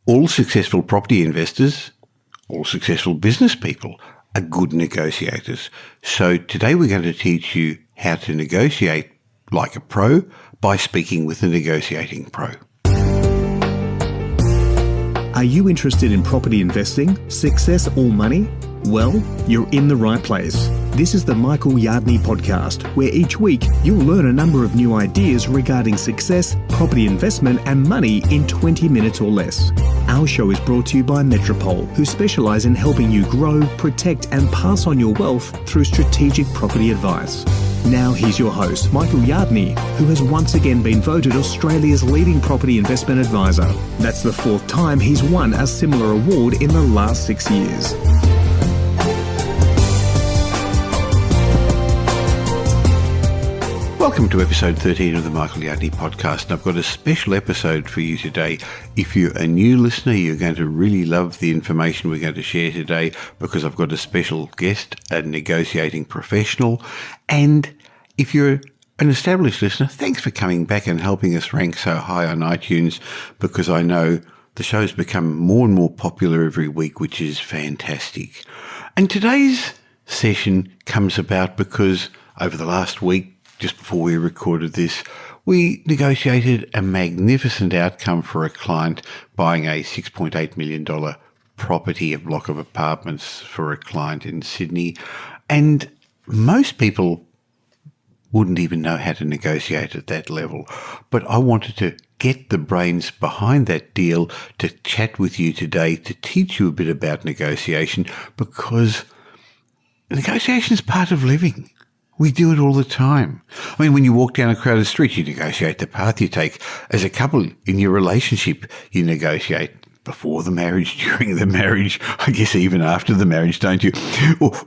all successful property investors, all successful business people are good negotiators. So today we're going to teach you how to negotiate like a pro by speaking with a negotiating pro. Are you interested in property investing, success or money? Well, you're in the right place. This is the Michael Yardney podcast, where each week you'll learn a number of new ideas regarding success, property investment and money in 20 minutes or less. Our show is brought to you by Metropole, who specialise in helping you grow, protect and pass on your wealth through strategic property advice. Now here's your host, Michael Yardney, who has once again been voted Australia's leading property investment advisor. That's the fourth time he's won a similar award in the last 6 years. Welcome to episode 13 of the Michael Yardney podcast, and I've got a special episode for you today. If you're a new listener, you're going to really love the information we're going to share today because I've got a special guest, a negotiating professional. And if you're an established listener, thanks for coming back and helping us rank so high on iTunes, because I know the show's become more and more popular every week, which is fantastic. And today's session comes about because over the last week, just before we recorded this, we negotiated a magnificent outcome for a client buying a $6.8 million property, a block of apartments for a client in Sydney. And most people wouldn't even know how to negotiate at that level. But I wanted to get the brains behind that deal to chat with you today to teach you a bit about negotiation, because negotiation is part of living. We do it all the time. I mean, when you walk down a crowded street, you negotiate the path you take. As a couple in your relationship, you negotiate before the marriage, during the marriage, I guess even after the marriage, don't you?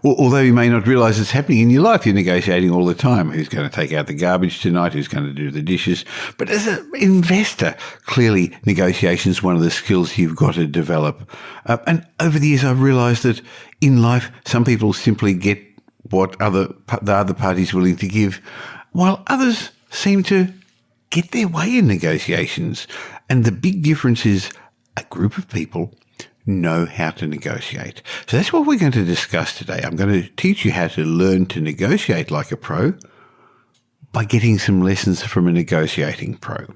Although you may not realise it's happening in your life, you're negotiating all the time. Who's going to take out the garbage tonight? Who's going to do the dishes? But as an investor, clearly negotiation is one of the skills you've got to develop. And over the years, I've realised that in life, some people simply get what the other party's willing to give, while others seem to get their way in negotiations. And the big difference is a group of people know how to negotiate. So that's what we're going to discuss today. I'm going to teach you how to learn to negotiate like a pro by getting some lessons from a negotiating pro.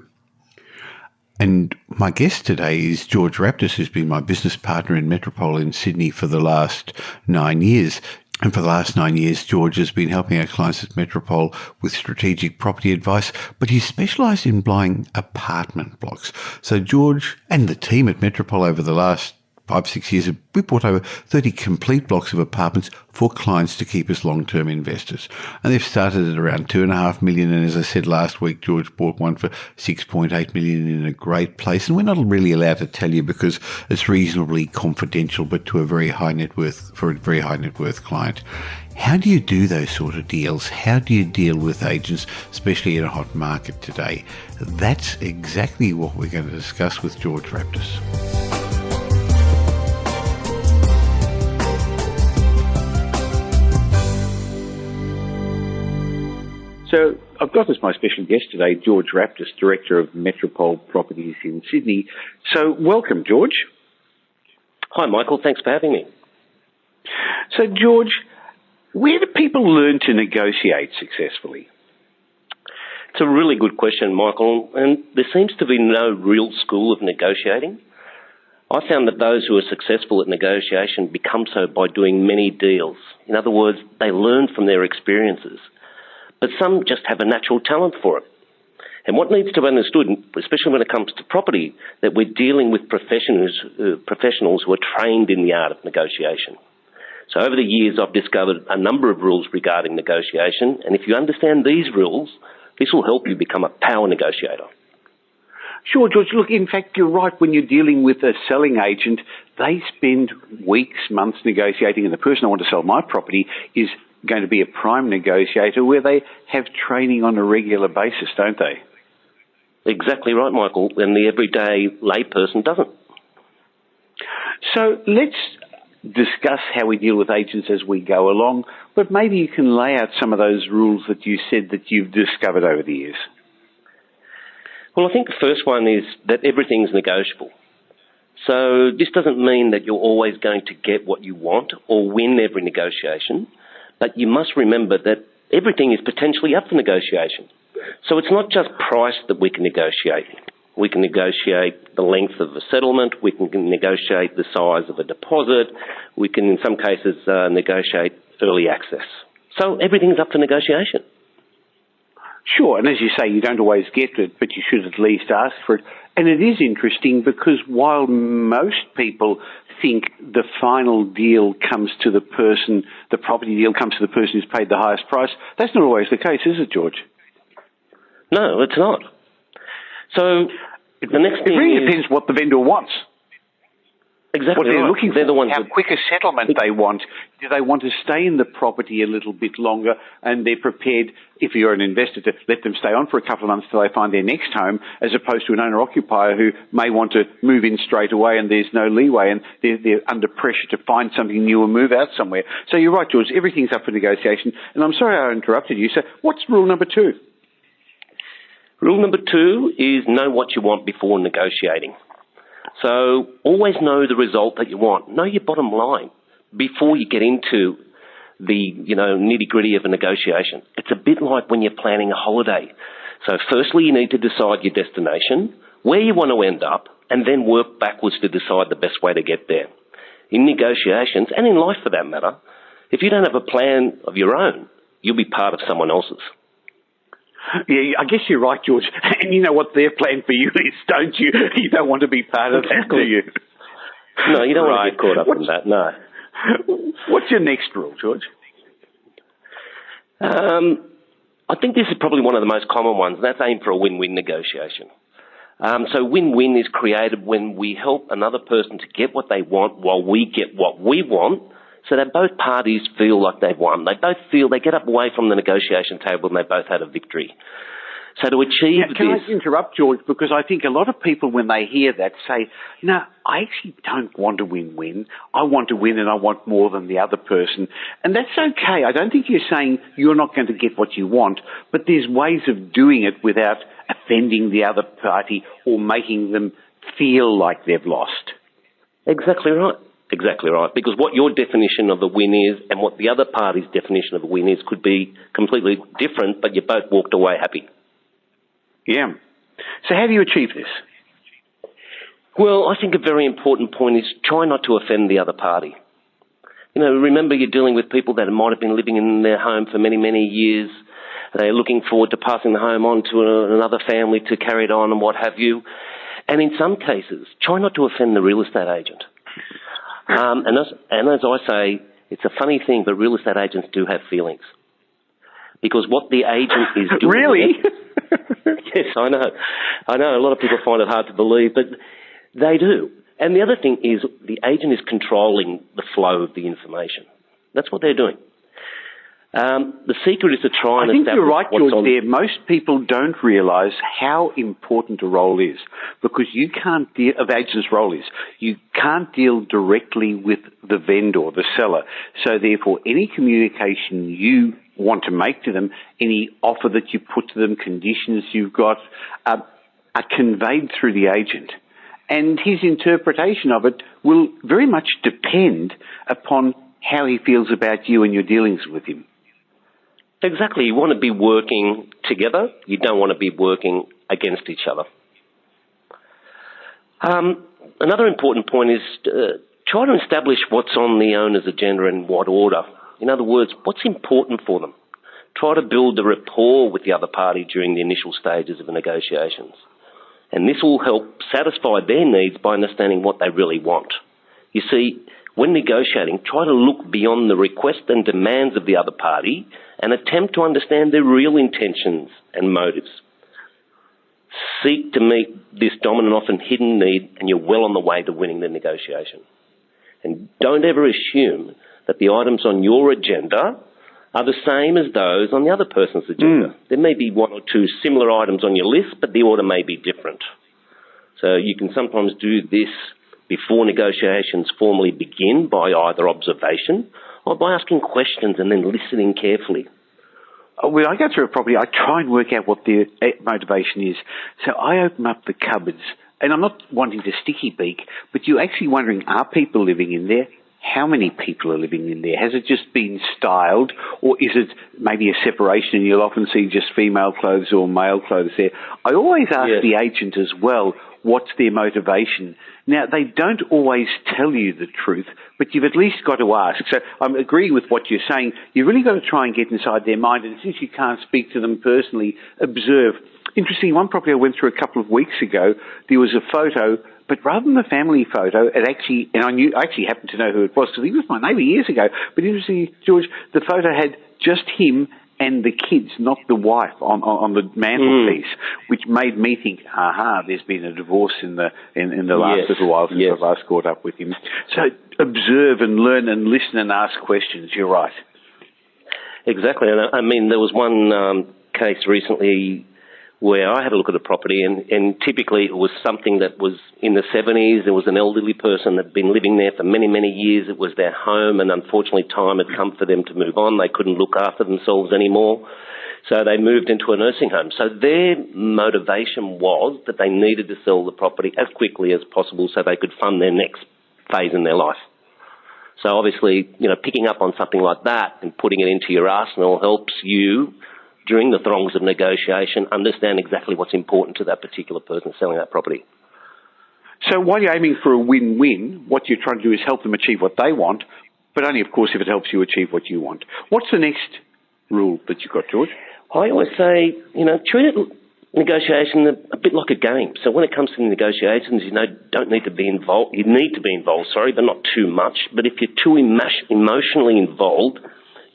And my guest today is George Raptis, who's been my business partner in Metropole in Sydney for the last 9 years. And for the last 9 years, George has been helping our clients at Metropole with strategic property advice, but he's specialised in buying apartment blocks. So George and the team at Metropole over the last 5-6 years, we bought over 30 complete blocks of apartments for clients to keep as long-term investors. And they've started at around $2.5 million. And as I said last week, George bought one for $6.8 million in a great place. And we're not really allowed to tell you because it's reasonably confidential, but to a very high net worth, for a very high net worth client. How do you do those sort of deals? How do you deal with agents, especially in a hot market today? That's exactly what we're going to discuss with George Raptis. So I've got as my special guest today, George Raptis, Director of Metropole Properties in Sydney. So welcome, George. Hi, Michael. Thanks for having me. So, George, where do people learn to negotiate successfully? It's a really good question, Michael, and there seems to be no real school of negotiating. I found that those who are successful at negotiation become so by doing many deals. In other words, they learn from their experiences. But some just have a natural talent for it. And what needs to be understood, especially when it comes to property, that we're dealing with professionals who are trained in the art of negotiation. So over the years, I've discovered a number of rules regarding negotiation, and if you understand these rules, this will help you become a power negotiator. Sure, George. Look, in fact, you're right. When you're dealing with a selling agent, they spend weeks, months negotiating, and the person I want to sell my property is going to be a prime negotiator where they have training on a regular basis, don't they? Exactly right, Michael, and the everyday layperson doesn't. So let's discuss how we deal with agents as we go along, but maybe you can lay out some of those rules that you said that you've discovered over the years. Well, I think the first one is that everything's negotiable. So this doesn't mean that you're always going to get what you want or win every negotiation, but you must remember that everything is potentially up for negotiation. So it's not just price that we can negotiate. We can negotiate the length of a settlement. We can negotiate the size of a deposit. We can, in some cases, negotiate early access. So everything's up for negotiation. Sure, and as you say, you don't always get it, but you should at least ask for it. And it is interesting because while most people think the final deal comes to the person, the property deal comes to the person who's paid the highest price, that's not always the case, is it, George? No, it's not. So the next thing it really depends what the vendor wants. Exactly what they're right. looking they're for, the ones how quick a settlement they want. Do they want to stay in the property a little bit longer and they're prepared, if you're an investor, to let them stay on for a couple of months till they find their next home, as opposed to an owner-occupier who may want to move in straight away and there's no leeway and they're under pressure to find something new and move out somewhere. So you're right, George, everything's up for negotiation. And I'm sorry I interrupted you. So what's rule number 2? Rule number 2 is know what you want before negotiating. So always know the result that you want. Know your bottom line before you get into the nitty-gritty of a negotiation. It's a bit like when you're planning a holiday. So firstly, you need to decide your destination, where you want to end up, and then work backwards to decide the best way to get there. In negotiations, and in life for that matter, if you don't have a plan of your own, you'll be part of someone else's. Yeah, I guess you're right, George. And you know what their plan for you is, don't you? You don't want to be part of that, do you? No, you don't want to get caught up in that, no. What's your next rule, George? I think this is probably one of the most common ones, and that's aim for a win-win negotiation. So win-win is created when we help another person to get what they want while we get what we want, so that both parties feel like they've won. They both feel they get up away from the negotiation table and they both had a victory. So to achieve Can I interrupt, George? Because I think a lot of people, when they hear that, say, no, I actually don't want a win-win. I want to win and I want more than the other person. And that's okay. I don't think you're saying you're not going to get what you want, but there's ways of doing it without offending the other party or making them feel like they've lost. Exactly right. Exactly right. Because what your definition of a win is and what the other party's definition of a win is could be completely different, but you both walked away happy. Yeah. So how do you achieve this? Well, I think a very important point is try not to offend the other party. Remember you're dealing with people that might have been living in their home for many, many years. They're looking forward to passing the home on to another family to carry it on and what have you. And in some cases, try not to offend the real estate agent. And as I say, it's a funny thing, but real estate agents do have feelings. Because what the agent is doing... Really? Yes, I know. A lot of people find it hard to believe, but they do. And the other thing is the agent is controlling the flow of the information. That's what they're doing. The secret is to try and establish... I think you're right, George, there. Most people don't realise how important a role is, because you can't deal... of agent's role is, you can't deal directly with the vendor, the seller. So therefore, any communication you want to make to them, any offer that you put to them, conditions you've got, are conveyed through the agent. And his interpretation of it will very much depend upon how he feels about you and your dealings with him. Exactly. You want to be working together. You don't want to be working against each other. Another important point is try to establish what's on the owner's agenda and what order. In other words, what's important for them. Try to build a rapport with the other party during the initial stages of the negotiations. And this will help satisfy their needs by understanding what they really want. You see, when negotiating, try to look beyond the requests and demands of the other party and attempt to understand their real intentions and motives. Seek to meet this dominant, often hidden need, and you're well on the way to winning the negotiation. And don't ever assume that the items on your agenda are the same as those on the other person's agenda. There may be one or two similar items on your list, but the order may be different. So you can sometimes do this before negotiations formally begin by either observation or by asking questions and then listening carefully. When I go through a property, I try and work out what their motivation is. So I open up the cupboards and I'm not wanting to sticky beak, but you're actually wondering, are people living in there? How many people are living in there? Has it just been styled, or is it maybe a separation and you'll often see just female clothes or male clothes there? I always ask the agent as well, what's their motivation? Now, they don't always tell you the truth, but you've at least got to ask. So I'm agreeing with what you're saying. You've really got to try and get inside their mind, and since you can't speak to them personally, observe. Interesting, one property I went through a couple of weeks ago, there was a photo, but rather than the family photo, it actually, and I actually happened to know who it was because he was my neighbour years ago, but interestingly, George, the photo had just him and the kids, not the wife, on the mantelpiece, which made me think, there's been a divorce in the last little while since I've last caught up with him. So observe and learn and listen and ask questions. You're right. Exactly. And I mean, there was one case recently where I had a look at a property, and typically it was something that was in the 70s. There was an elderly person that had been living there for many, many years. It was their home, and unfortunately time had come for them to move on. They couldn't look after themselves anymore, so they moved into a nursing home. So their motivation was that they needed to sell the property as quickly as possible so they could fund their next phase in their life. So obviously, picking up on something like that and putting it into your arsenal helps you, during the throngs of negotiation, understand exactly what's important to that particular person selling that property. So while you're aiming for a win-win, what you're trying to do is help them achieve what they want, but only, of course, if it helps you achieve what you want. What's the next rule that you've got, George? I always say, treat negotiation a bit like a game. So when it comes to negotiations, don't need to be involved. You need to be involved, but not too much. But if you're too emotionally involved,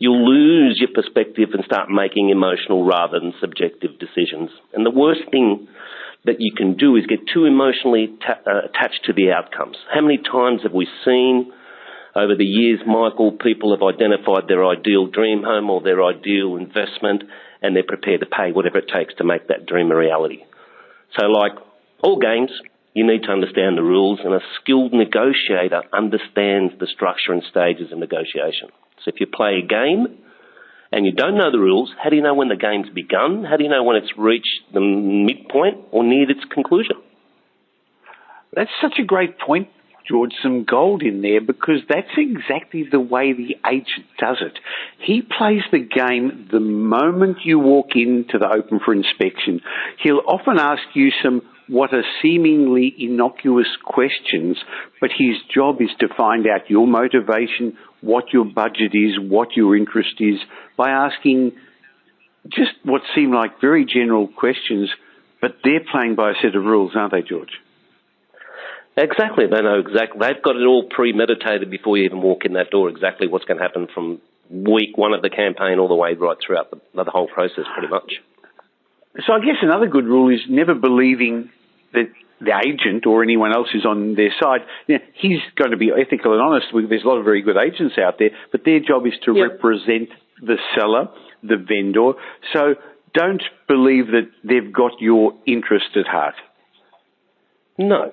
you'll lose your perspective and start making emotional rather than subjective decisions. And the worst thing that you can do is get too emotionally attached to the outcomes. How many times have we seen over the years, Michael, people have identified their ideal dream home or their ideal investment, and they're prepared to pay whatever it takes to make that dream a reality. So like all games, you need to understand the rules, and a skilled negotiator understands the structure and stages of negotiation. So if you play a game and you don't know the rules, how do you know when the game's begun? How do you know when it's reached the midpoint or neared its conclusion? That's such a great point, George. Some gold in there, because that's exactly the way the agent does it. He plays the game the moment you walk into the open for inspection. He'll often ask you some what are seemingly innocuous questions, but his job is to find out your motivation, what your budget is, what your interest is, by asking just what seem like very general questions, but they're playing by a set of rules, aren't they, George? Exactly. They know exactly. They've got it all premeditated before you even walk in that door, exactly what's going to happen from week one of the campaign all the way right throughout the whole process, pretty much. So I guess another good rule is never believing that the agent or anyone else who's on their side, he's going to be ethical and honest. There's a lot of very good agents out there, but their job is to represent the seller, the vendor. So don't believe that they've got your interest at heart. No.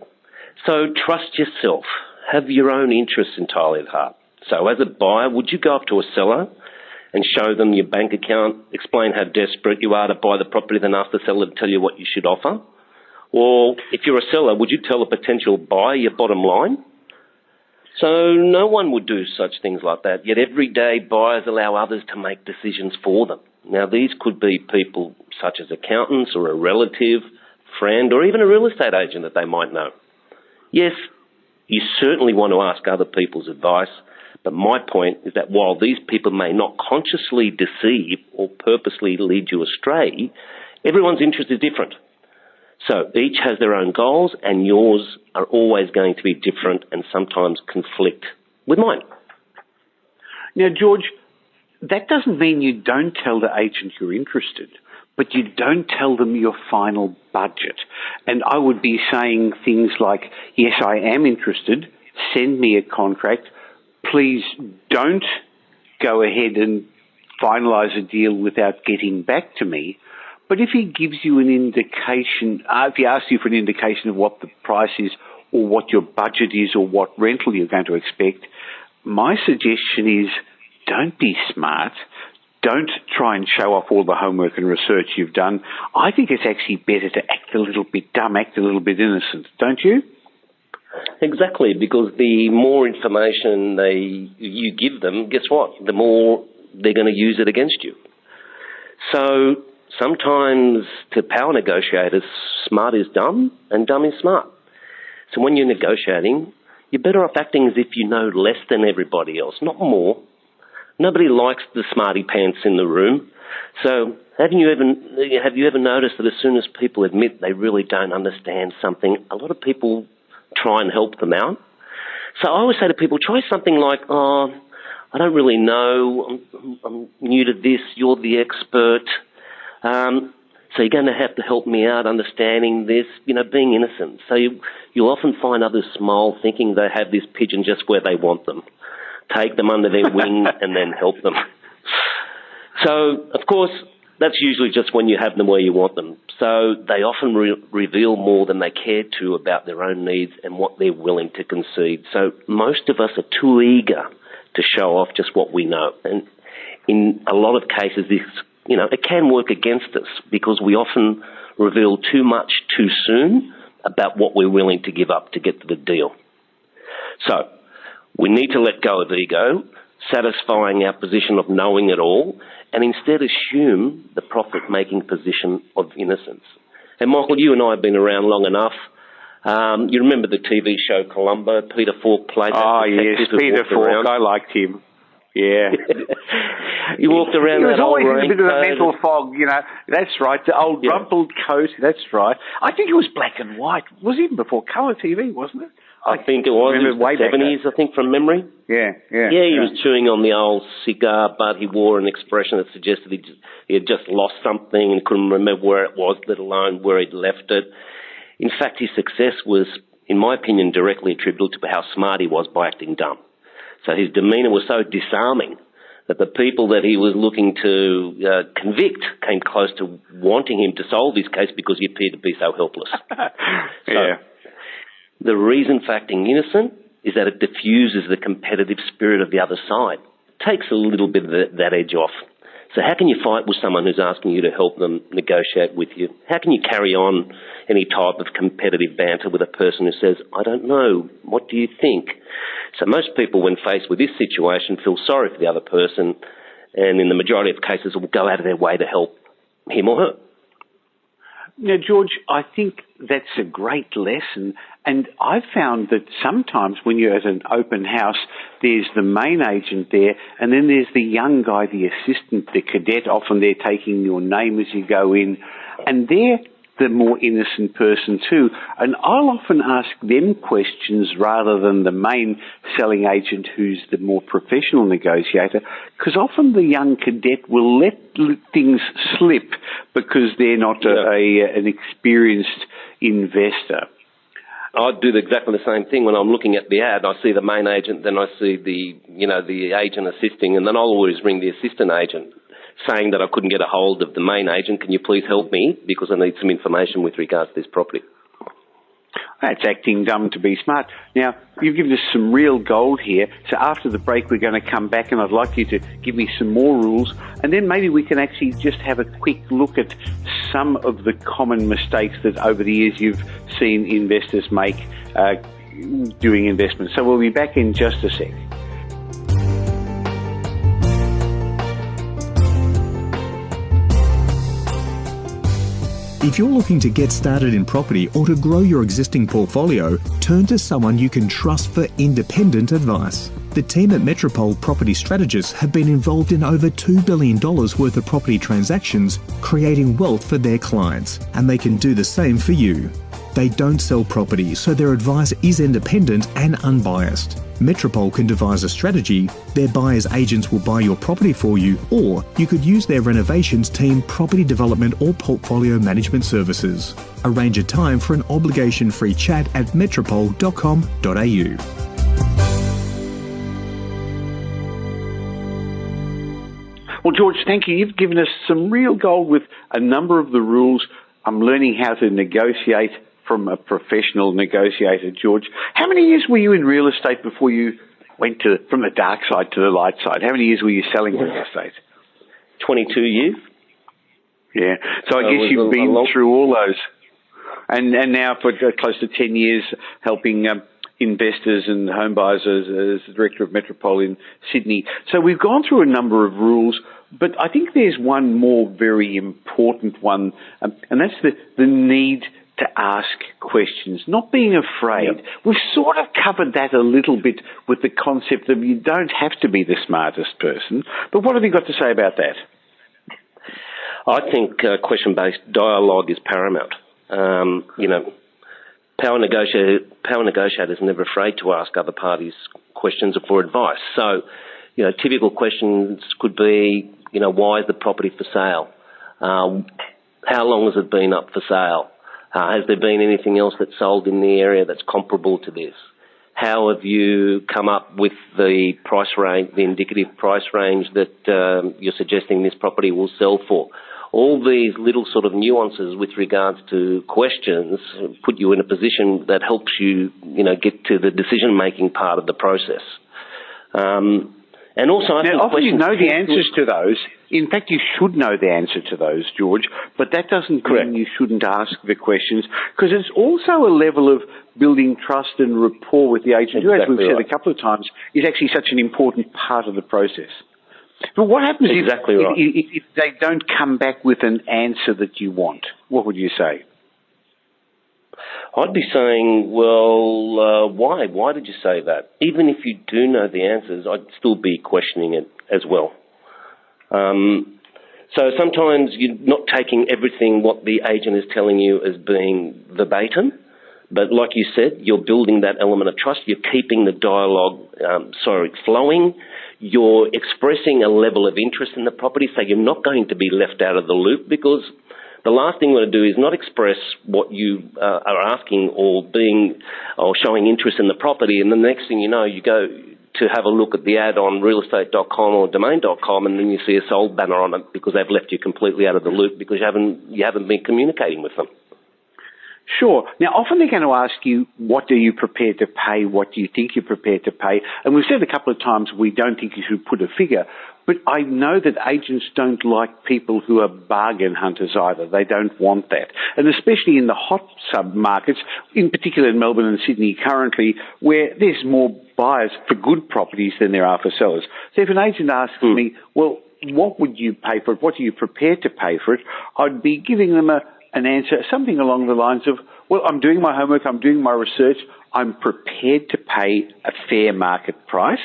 So trust yourself. Have your own interests entirely at heart. So as a buyer, would you go up to a seller and show them your bank account, explain how desperate you are to buy the property, then ask the seller to tell you what you should offer? Or if you're a seller, would you tell a potential buyer your bottom line? So no one would do such things like that, yet every day buyers allow others to make decisions for them. Now these could be people such as accountants or a relative, friend, or even a real estate agent that they might know. Yes, you certainly want to ask other people's advice, but my point is that while these people may not consciously deceive or purposely lead you astray, everyone's interest is different. So each has their own goals, and yours are always going to be different and sometimes conflict with mine. Now, George, that doesn't mean you don't tell the agent you're interested, but you don't tell them your final budget. And I would be saying things like, yes, I am interested, send me a contract, please don't go ahead and finalise a deal without getting back to me. But if he gives you an indication, if he asks you for an indication of what the price is or what your budget is or what rental you're going to expect, my suggestion is don't be smart. don't try and show off all the homework and research you've done. I think it's actually better to act a little bit dumb, act a little bit innocent, don't you? Exactly, because the more information you give them, guess what? The more they're going to use it against you. So sometimes to power negotiators, smart is dumb and dumb is smart. So when you're negotiating, you're better off acting as if you know less than everybody else, not more. Nobody likes the smarty pants in the room. So have you ever noticed that as soon as people admit they really don't understand something, a lot of people try and help them out? So I always say to people, try something like, I don't really know, I'm new to this, you're the expert, so you're going to have to help me out understanding this, being innocent. So you'll often find others smile thinking they have this pigeon just where they want them. Take them under their wing and then help them. So, of course, that's usually just when you have them where you want them. So they often reveal more than they care to about their own needs and what they're willing to concede. So most of us are too eager to show off just what we know. And in a lot of cases, this, it can work against us because we often reveal too much too soon about what we're willing to give up to get to the deal. So we need to let go of ego, satisfying our position of knowing it all, and instead assume the profit-making position of innocence. And Michael, you and I have been around long enough. You remember the TV show Columbo? Peter Falk played that. Oh, yes, Peter Falk. I liked him. Yeah. He walked around. He was that always old in a bit of a mental fog, That's right. The old rumpled coat. That's right. I think it was black and white. It was even before colour TV, wasn't it? I think it was. It was the 70s, I think, from memory. Yeah. Yeah, he was chewing on the old cigar, but he wore an expression that suggested he had just lost something and couldn't remember where it was, let alone where he'd left it. In fact, his success was, in my opinion, directly attributable to how smart he was by acting dumb. So his demeanour was so disarming that the people that he was looking to convict came close to wanting him to solve his case because he appeared to be so helpless. The reason for acting innocent is that it diffuses the competitive spirit of the other side. It takes a little bit of that edge off. So how can you fight with someone who's asking you to help them negotiate with you? How can you carry on any type of competitive banter with a person who says, I don't know, what do you think? So most people, when faced with this situation, feel sorry for the other person and in the majority of cases will go out of their way to help him or her. Now, George, I think that's a great lesson. And I've found that sometimes when you're at an open house, there's the main agent there, and then there's the young guy, the assistant, the cadet. Often they're taking your name as you go in. And they're the more innocent person too. And I'll often ask them questions rather than the main selling agent who's the more professional negotiator, because often the young cadet will let things slip because they're not an experienced investor. I do exactly the same thing when I'm looking at the ad. I see the main agent, then I see the agent assisting, and then I'll always ring the assistant agent saying that I couldn't get a hold of the main agent. Can you please help me because I need some information with regards to this property? That's acting dumb to be smart. Now, you've given us some real gold here. So after the break, we're going to come back and I'd like you to give me some more rules. And then maybe we can actually just have a quick look at some of the common mistakes that over the years you've seen investors make doing investments. So we'll be back in just a sec. If you're looking to get started in property or to grow your existing portfolio, turn to someone you can trust for independent advice. The team at Metropole Property Strategists have been involved in over $2 billion worth of property transactions, creating wealth for their clients, and they can do the same for you. They don't sell property, so their advice is independent and unbiased. Metropole can devise a strategy, their buyer's agents will buy your property for you, or you could use their renovations team, property development or portfolio management services. Arrange a time for an obligation-free chat at metropole.com.au. Well, George, thank you. You've given us some real gold with a number of the rules. I'm learning how to negotiate from a professional negotiator, George. How many years were you in real estate before you went from the dark side to the light side? How many years were you selling real estate? 22 years. Yeah. So I guess you've been through all those. And now for close to 10 years helping investors and home buyers as the director of Metropole in Sydney. So we've gone through a number of rules, but I think there's one more very important one, and that's the need to ask questions, not being afraid. Yep. We've sort of covered that a little bit with the concept of you don't have to be the smartest person, but what have you got to say about that? I think question-based dialogue is paramount. Power negotiators are never afraid to ask other parties questions for advice. So, typical questions could be, why is the property for sale? How long has it been up for sale? Has there been anything else that's sold in the area that's comparable to this? How have you come up with the price range, the indicative price range that you're suggesting this property will sell for? All these little sort of nuances with regards to questions put you in a position that helps you, get to the decision-making part of the process. And also, I think often you know the answers to those. In fact, you should know the answer to those, George, but that doesn't mean you shouldn't ask the questions, because it's also a level of building trust and rapport with the agent, who, as we've said a couple of times, is actually such an important part of the process. But what happens if they don't come back with an answer that you want? What would you say? I'd be saying, well, why? Why did you say that? Even if you do know the answers, I'd still be questioning it as well. So sometimes you're not taking everything what the agent is telling you as being verbatim, but like you said, you're building that element of trust. You're keeping the dialogue, flowing. You're expressing a level of interest in the property, so you're not going to be left out of the loop, because the last thing you want to do is not express what you are asking or showing interest in the property, and the next thing you know, you go to have a look at the ad on realestate.com or domain.com, and then you see a sold banner on it because they've left you completely out of the loop because you haven't been communicating with them. Sure. Now, often they're going to ask you, what are you prepared to pay? What do you think you're prepared to pay? And we've said a couple of times we don't think you should put a figure, but I know that agents don't like people who are bargain hunters either. They don't want that. And especially in the hot sub-markets, in particular in Melbourne and Sydney currently, where there's more buyers for good properties than there are for sellers. So if an agent asks me, well, what would you pay for it? What are you prepared to pay for it? I'd be giving them an answer, something along the lines of, well, I'm doing my homework, I'm doing my research, I'm prepared to pay a fair market price,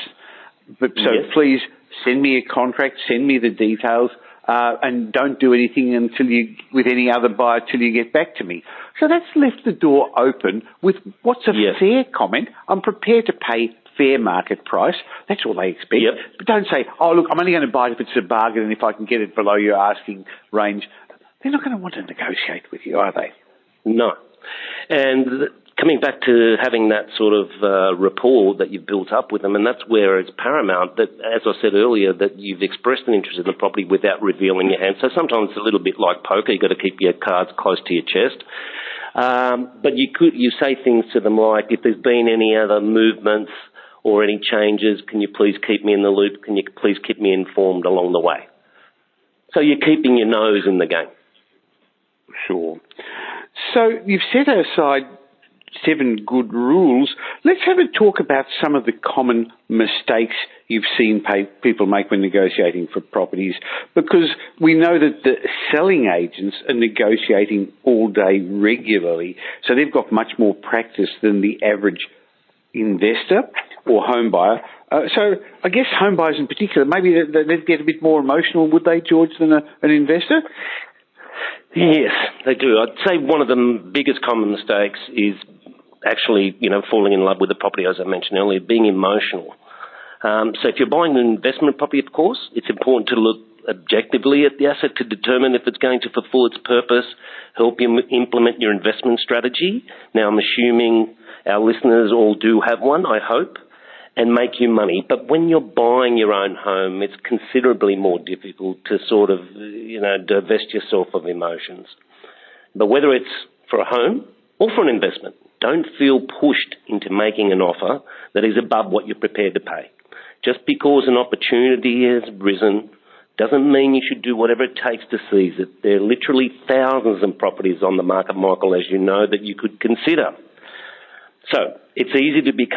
but please send me a contract, send me the details, and don't do anything with any other buyer till you get back to me. So that's left the door open with what's a fair comment. I'm prepared to pay fair market price. That's all they expect. Yep. But don't say, oh, look, I'm only going to buy it if it's a bargain and if I can get it below your asking range. They're not going to want to negotiate with you, are they? No. And coming back to having that sort of rapport that you've built up with them, and that's where it's paramount that, as I said earlier, that you've expressed an interest in the property without revealing your hand. So sometimes it's a little bit like poker. You've got to keep your cards close to your chest. But you say things to them like, if there's been any other movements or any changes, can you please keep me in the loop? Can you please keep me informed along the way? So you're keeping your nose in the game. Sure. So you've set aside 7 good rules. Let's have a talk about some of the common mistakes you've seen people make when negotiating for properties, because we know that the selling agents are negotiating all day regularly, so they've got much more practice than the average investor or home buyer. So I guess home buyers in particular, maybe they'd get a bit more emotional, would they, George, than an investor? Yes, they do. I'd say one of the biggest common mistakes is actually, falling in love with the property, as I mentioned earlier, being emotional. So if you're buying an investment property, of course, it's important to look objectively at the asset to determine if it's going to fulfill its purpose, help you implement your investment strategy. Now, I'm assuming our listeners all do have one, I hope, and make you money. But when you're buying your own home, it's considerably more difficult to sort of, divest yourself of emotions. But whether it's for a home or for an investment, don't feel pushed into making an offer that is above what you're prepared to pay. Just because an opportunity has risen doesn't mean you should do whatever it takes to seize it. There are literally thousands of properties on the market, Michael, as you know, that you could consider. So it's easy to be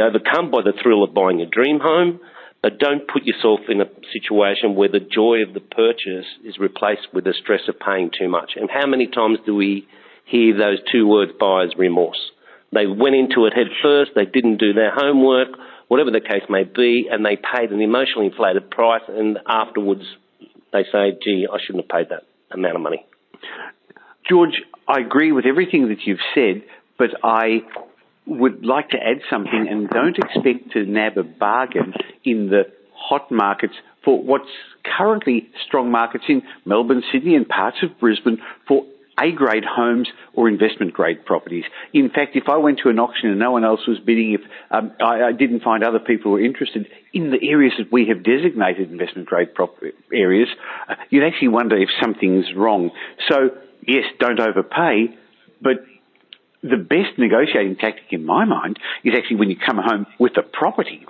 overcome by the thrill of buying a dream home, but don't put yourself in a situation where the joy of the purchase is replaced with the stress of paying too much. And how many times do we hear those two words, buyer's remorse? They went into it head first, they didn't do their homework, whatever the case may be, and they paid an emotionally inflated price, and afterwards they say, gee, I shouldn't have paid that amount of money. George, I agree with everything that you've said, but I would like to add something, and don't expect to nab a bargain in the hot markets for what's currently strong markets in Melbourne, Sydney and parts of Brisbane for A-grade homes or investment-grade properties. In fact, if I went to an auction and no one else was bidding, if I didn't find other people were interested in the areas that we have designated investment-grade areas, you'd actually wonder if something's wrong. So, yes, don't overpay, but the best negotiating tactic in my mind is actually when you come home with a property.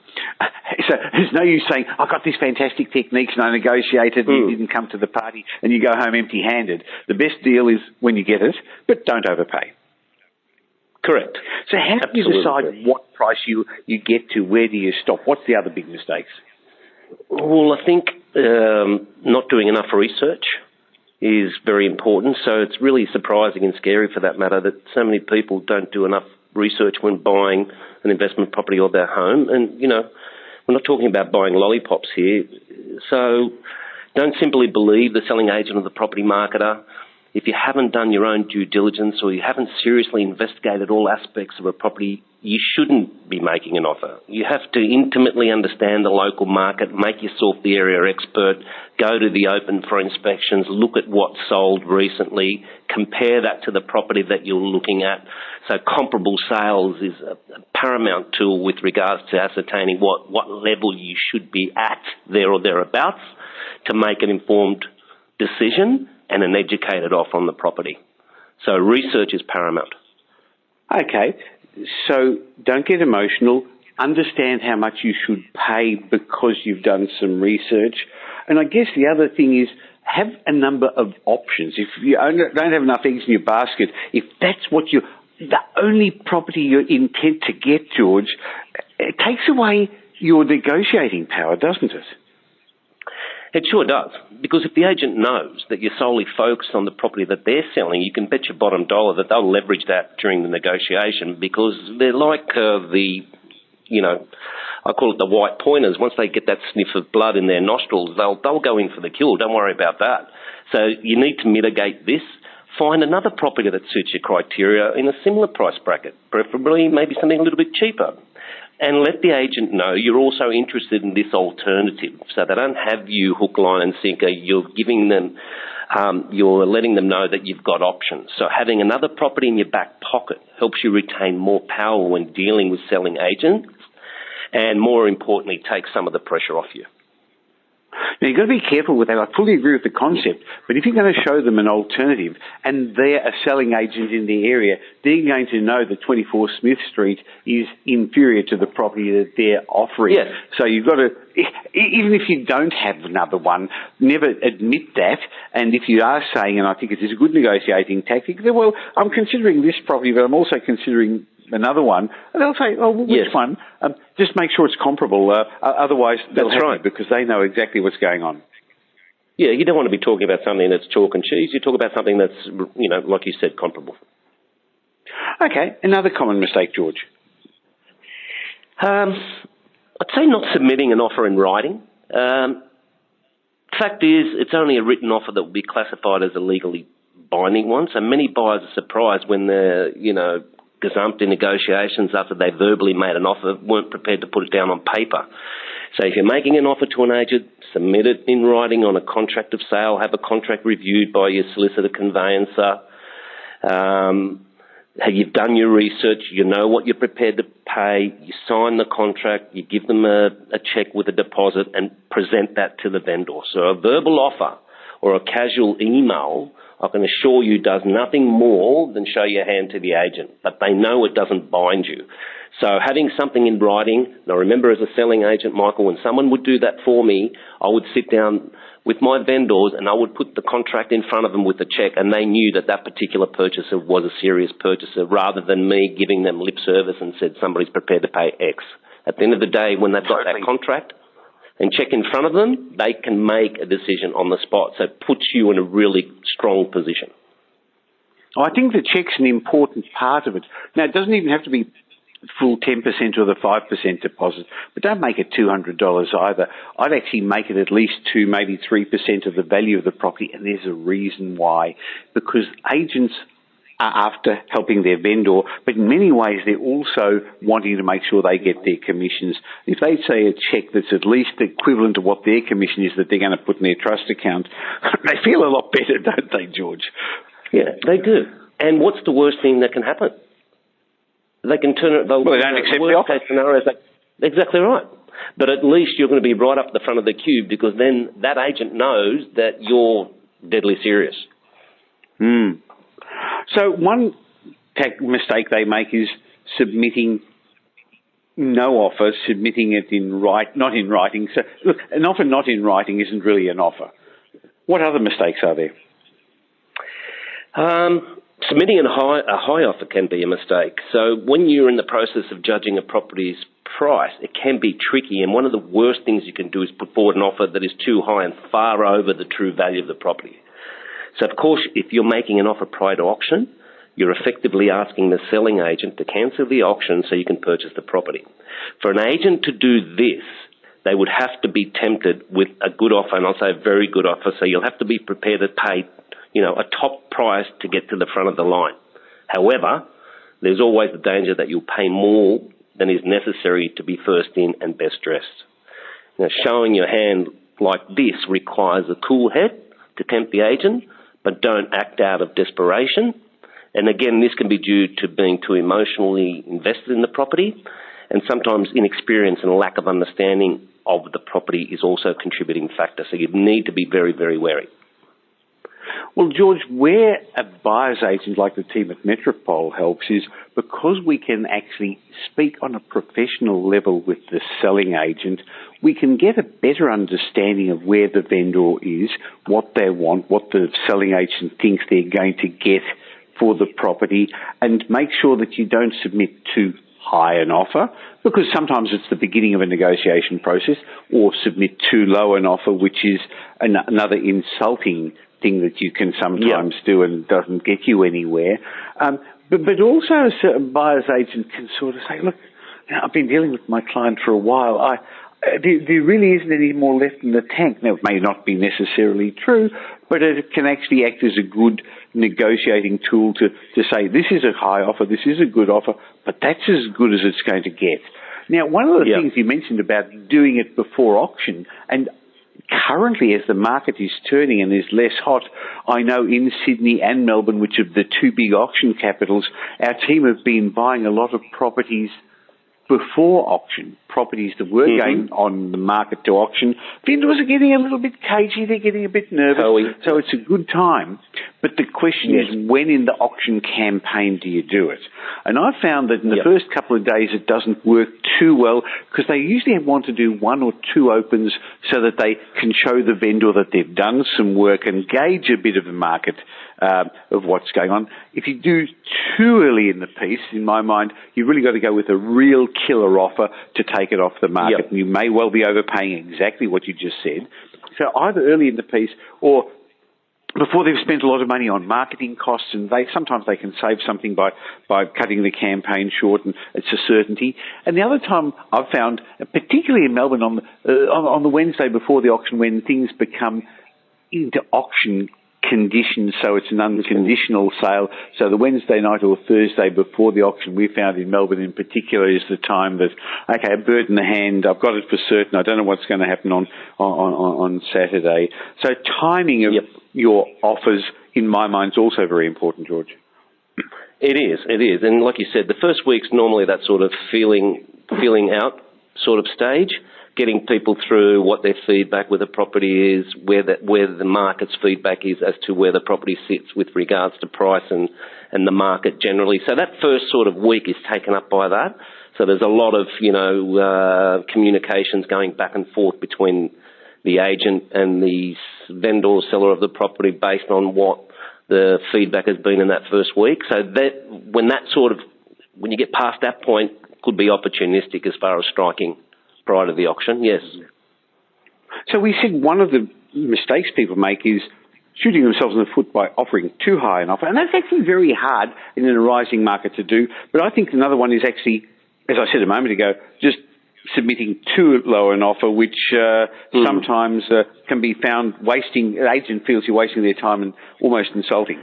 So there's no use saying, I got these fantastic techniques and I negotiated and you didn't come to the party and you go home empty-handed. The best deal is when you get it, but don't overpay. Correct. So how do you decide what price you get to? Where do you stop? What's the other big mistakes? Well, I think not doing enough research is very important. So it's really surprising and scary for that matter that so many people don't do enough research when buying an investment property or their home. And, you know, we're not talking about buying lollipops here. So don't simply believe the selling agent or the property marketer. If you haven't done your own due diligence or you haven't seriously investigated all aspects of a property, you shouldn't be making an offer. You have to intimately understand the local market, make yourself the area expert, go to the open for inspections, look at what's sold recently, compare that to the property that you're looking at. So comparable sales is a paramount tool with regards to ascertaining what level you should be at there or thereabouts to make an informed decision and an educated offer on the property. So research is paramount. Okay, so don't get emotional. Understand how much you should pay because you've done some research. And I guess the other thing is have a number of options. If you don't have enough eggs in your basket, if that's what the only property you're intent to get, George, it takes away your negotiating power, doesn't it? It sure does, because if the agent knows that you're solely focused on the property that they're selling, you can bet your bottom dollar that they'll leverage that during the negotiation because they're like I call it the white pointers. Once they get that sniff of blood in their nostrils, they'll go in for the kill. Don't worry about that. So you need to mitigate this. Find another property that suits your criteria in a similar price bracket, preferably maybe something a little bit cheaper. And let the agent know you're also interested in this alternative so they don't have you hook, line and sinker. You're giving them, you're letting them know that you've got options. So having another property in your back pocket helps you retain more power when dealing with selling agents and, more importantly, takes some of the pressure off you. Now, you've got to be careful with that. I fully agree with the concept, but if you're going to show them an alternative and they're a selling agent in the area, they're going to know that 24 Smith Street is inferior to the property that they're offering. Yes. So you've got to, even if you don't have another one, never admit that. And if you are saying, and I think it is a good negotiating tactic, well, I'm considering this property, but I'm also considering another one, and they'll say, oh, well, which one? Just make sure it's comparable. Otherwise, they'll have you because they know exactly what's going on. Yeah, you don't want to be talking about something that's chalk and cheese. You talk about something that's, like you said, comparable. Okay, another common mistake, George. I'd say not submitting an offer in writing. Fact is, it's only a written offer that will be classified as a legally binding one. So many buyers are surprised when they're, gazumped in negotiations after they verbally made an offer, weren't prepared to put it down on paper. So if you're making an offer to an agent, submit it in writing on a contract of sale, have a contract reviewed by your solicitor conveyancer. You've done your research, you know what you're prepared to pay, you sign the contract, you give them a check with a deposit and present that to the vendor. So a verbal offer or a casual email, I can assure you, does nothing more than show your hand to the agent, but they know it doesn't bind you. So having something in writing, and I remember as a selling agent, Michael, when someone would do that for me, I would sit down with my vendors and I would put the contract in front of them with a check, and they knew that that particular purchaser was a serious purchaser, rather than me giving them lip service and said somebody's prepared to pay X. At the end of the day, when they've got that contract and check in front of them, they can make a decision on the spot. So it puts you in a really strong position. I think the check's an important part of it. Now, it doesn't even have to be full 10% or the 5% deposit, but don't make it $200 either. I'd actually make it at least 2, maybe 3% of the value of the property, and there's a reason why. Because agents are after helping their vendor, but in many ways they're also wanting to make sure they get their commissions. If they say a cheque that's at least equivalent to what their commission is that they're going to put in their trust account, they feel a lot better, don't they, George? Yeah, they do. And what's the worst thing that can happen? They can turn it. Well, they don't accept the offer. Worst case scenario is exactly right. But at least you're going to be right up the front of the queue, because then that agent knows that you're deadly serious. So one mistake they make is submitting no offer, submitting it not in writing. So look, an offer not in writing isn't really an offer. What other mistakes are there? Submitting a high offer can be a mistake. So when you're in the process of judging a property's price, it can be tricky. And one of the worst things you can do is put forward an offer that is too high and far over the true value of the property. So, of course, if you're making an offer prior to auction, you're effectively asking the selling agent to cancel the auction so you can purchase the property. For an agent to do this, they would have to be tempted with a good offer, and I'll say a very good offer. So you'll have to be prepared to pay, a top price to get to the front of the line. However, there's always the danger that you'll pay more than is necessary to be first in and best dressed. Now, showing your hand like this requires a cool head to tempt the agent, but don't act out of desperation. And again, this can be due to being too emotionally invested in the property, and sometimes inexperience and a lack of understanding of the property is also a contributing factor. So you need to be very, very wary. Well, George, where a buyer's agent like the team at Metropole helps is because we can actually speak on a professional level with the selling agent, we can get a better understanding of where the vendor is, what they want, what the selling agent thinks they're going to get for the property, and make sure that you don't submit too high an offer, because sometimes it's the beginning of a negotiation process, or submit too low an offer, which is another insulting thing that you can sometimes do and doesn't get you anywhere. But also a buyer's agent can sort of say, look, I've been dealing with my client for a while. There really isn't any more left in the tank. Now, it may not be necessarily true, but it can actually act as a good negotiating tool to say, this is a high offer, this is a good offer, but that's as good as it's going to get. Now, one of the things you mentioned about doing it before auction, and currently, as the market is turning and is less hot, I know in Sydney and Melbourne, which are the two big auction capitals, our team have been buying a lot of properties before auction, properties that were going on the market to auction. Vendors are getting a little bit cagey, they're getting a bit nervous, so it's a good time. But the question is, when in the auction campaign do you do it? And I found that in the first couple of days it doesn't work too well, because they usually want to do 1 or 2 opens so that they can show the vendor that they've done some work and gauge a bit of the market of what's going on. If you do too early in the piece, in my mind, you've really got to go with a real killer offer to take it off the market. And you may well be overpaying exactly what you just said. So either early in the piece or before they've spent a lot of money on marketing costs, and sometimes they can save something by cutting the campaign short, and it's a certainty. And the other time I've found, particularly in Melbourne, on the Wednesday before the auction, when things become into auction conditions, so it's an unconditional sale. So the Wednesday night or Thursday before the auction, we found in Melbourne in particular, is the time that, okay, a bird in the hand, I've got it for certain, I don't know what's going to happen on Saturday. So timing of your offers, in my mind, is also very important, George. It is. And like you said, the first week's normally that sort of feeling out sort of stage, getting people through what their feedback with the property is, where the market's feedback is as to where the property sits with regards to price and the market generally. So that first sort of week is taken up by that. So there's a lot of, communications going back and forth between the agent and the vendor or seller of the property based on what the feedback has been in that first week. So that when you get past that point, could be opportunistic as far as striking prior to the auction, yes. So we said one of the mistakes people make is shooting themselves in the foot by offering too high an offer. And that's actually very hard in a rising market to do. But I think another one is actually, as I said a moment ago, just submitting too low an offer, which sometimes can be found the agent feels you're wasting their time and almost insulting.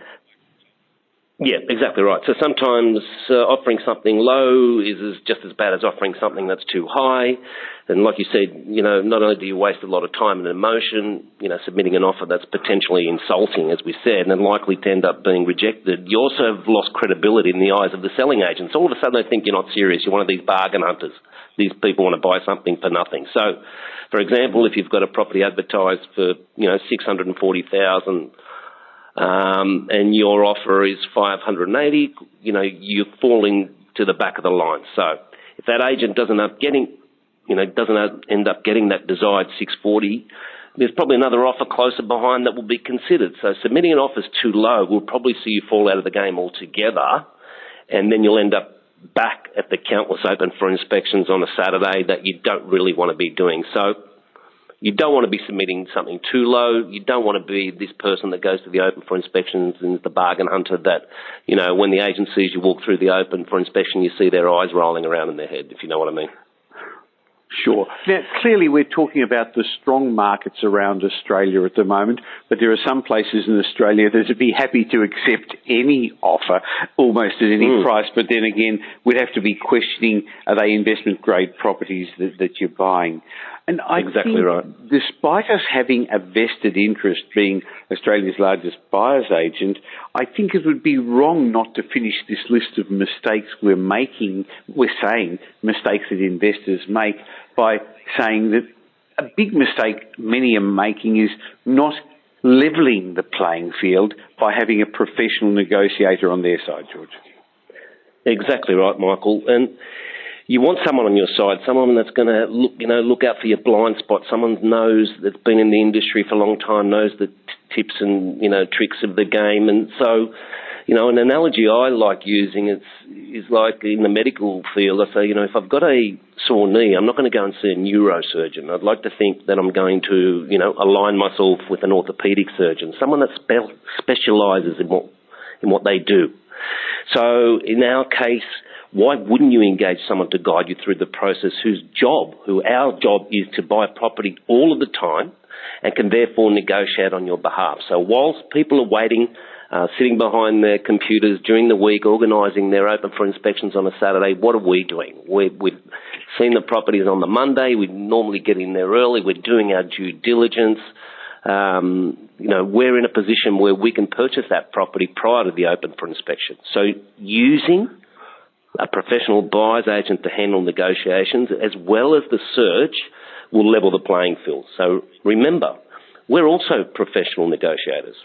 Yeah, exactly right. So sometimes offering something low is just as bad as offering something that's too high. And like you said, not only do you waste a lot of time and emotion, submitting an offer that's potentially insulting, as we said, and likely to end up being rejected, you also have lost credibility in the eyes of the selling agents. All of a sudden they think you're not serious. You're one of these bargain hunters. These people want to buy something for nothing. So, for example, if you've got a property advertised for, $640,000, and your offer is $580, you're falling to the back of the line. So if that agent doesn't end up getting that desired $640, there's probably another offer closer behind that will be considered. So submitting an offer is too low will probably see you fall out of the game altogether, and then you'll end up back at the countless open for inspections on a Saturday that you don't really want to be doing. So you don't want to be submitting something too low. You don't want to be this person that goes to the open for inspections and is the bargain hunter that, when the agent sees you walk through the open for inspection, you see their eyes rolling around in their head, if you know what I mean. Sure. Now, clearly we're talking about the strong markets around Australia at the moment, but there are some places in Australia that would be happy to accept any offer almost at any price, but then again, we'd have to be questioning, are they investment-grade properties that you're buying? And I exactly think, right. Despite us having a vested interest being Australia's largest buyer's agent, I think it would be wrong not to finish this list of mistakes we're saying mistakes that investors make by saying that a big mistake many are making is not levelling the playing field by having a professional negotiator on their side, George. Exactly right, Michael. And you want someone on your side, someone that's going to look out for your blind spot, someone knows that's been in the industry for a long time, knows the tips and tricks of the game. And so, an analogy I like using is like in the medical field. I say, if I've got a sore knee, I'm not going to go and see a neurosurgeon. I'd like to think that I'm going to, align myself with an orthopedic surgeon, someone that specialises in what they do. So in our case, why wouldn't you engage someone to guide you through the process our job is to buy property all of the time and can therefore negotiate on your behalf. So whilst people are waiting, sitting behind their computers during the week, organising their open for inspections on a Saturday, what are we doing? We've seen the properties on the Monday. We normally get in there early. We're doing our due diligence. We're in a position where we can purchase that property prior to the open for inspection. So using a professional buyer's agent to handle negotiations as well as the search will level the playing field. So remember, we're also professional negotiators.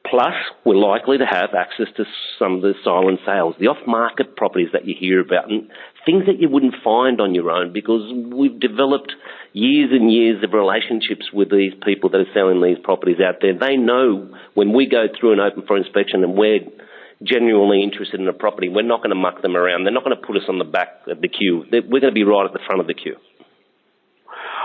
Plus, we're likely to have access to some of the silent sales, the off-market properties that you hear about, and things that you wouldn't find on your own because we've developed years and years of relationships with these people that are selling these properties out there. They know when we go through an open for inspection and we're genuinely interested in a property, we're not going to muck them around. They're not going to put us on the back of the queue. We're going to be right at the front of the queue.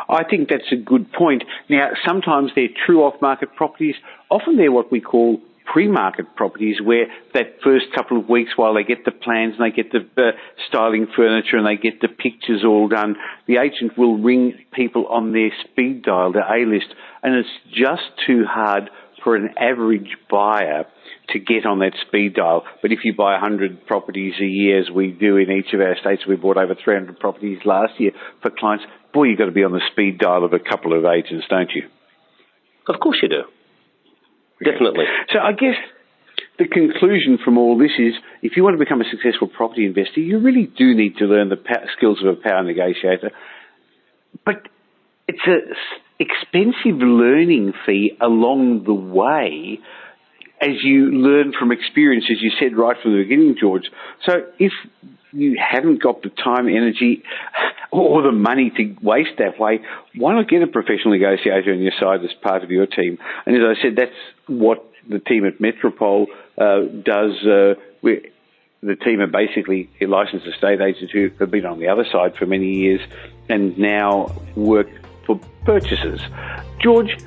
I think that's a good point. Now, sometimes they're true off-market properties. Often they're what we call pre-market properties, where that first couple of weeks while they get the plans and they get the styling furniture and they get the pictures all done, the agent will ring people on their speed dial, their A-list, and it's just too hard for an average buyer to get on that speed dial. But if you buy 100 properties a year, as we do in each of our states, we bought over 300 properties last year for clients, boy, you've got to be on the speed dial of a couple of agents, don't you? Of course you do. Definitely. So I guess the conclusion from all this is, if you want to become a successful property investor, you really do need to learn the skills of a power negotiator. But it's an expensive learning fee along the way as you learn from experience, as you said right from the beginning, George. So if you haven't got the time, energy, or the money to waste that way, why not get a professional negotiator on your side as part of your team? And as I said, that's what the team at Metropole does. The team are basically licensed estate agents who have been on the other side for many years and now work for purchasers. George,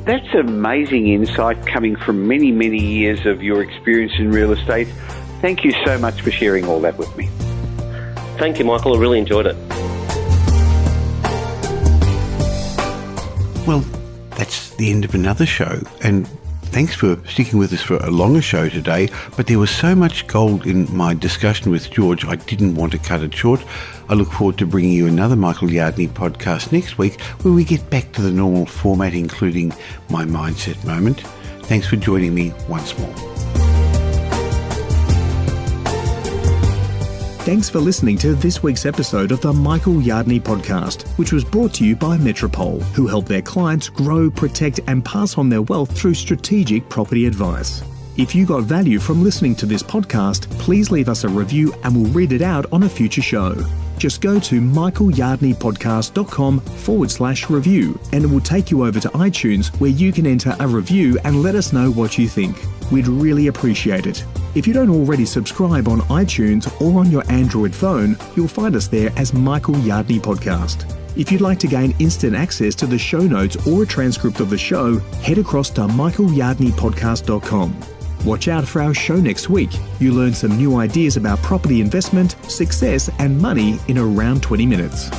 that's amazing insight coming from many, many years of your experience in real estate. Thank you so much for sharing all that with me. Thank you, Michael. I really enjoyed it. Well, that's the end of another show, and thanks for sticking with us for a longer show today, but there was so much gold in my discussion with George, I didn't want to cut it short. I look forward to bringing you another Michael Yardney podcast next week, where we get back to the normal format, including my mindset moment. Thanks for joining me once more. Thanks for listening to this week's episode of the Michael Yardney podcast, which was brought to you by Metropole, who help their clients grow, protect and pass on their wealth through strategic property advice. If you got value from listening to this podcast, please leave us a review and we'll read it out on a future show. Just go to michaelyardneypodcast.com/review and it will take you over to iTunes, where you can enter a review and let us know what you think. We'd really appreciate it. If you don't already subscribe on iTunes or on your Android phone, you'll find us there as Michael Yardney Podcast. If you'd like to gain instant access to the show notes or a transcript of the show, head across to michaelyardneypodcast.com. Watch out for our show next week. You learn some new ideas about property investment, success and money in around 20 minutes.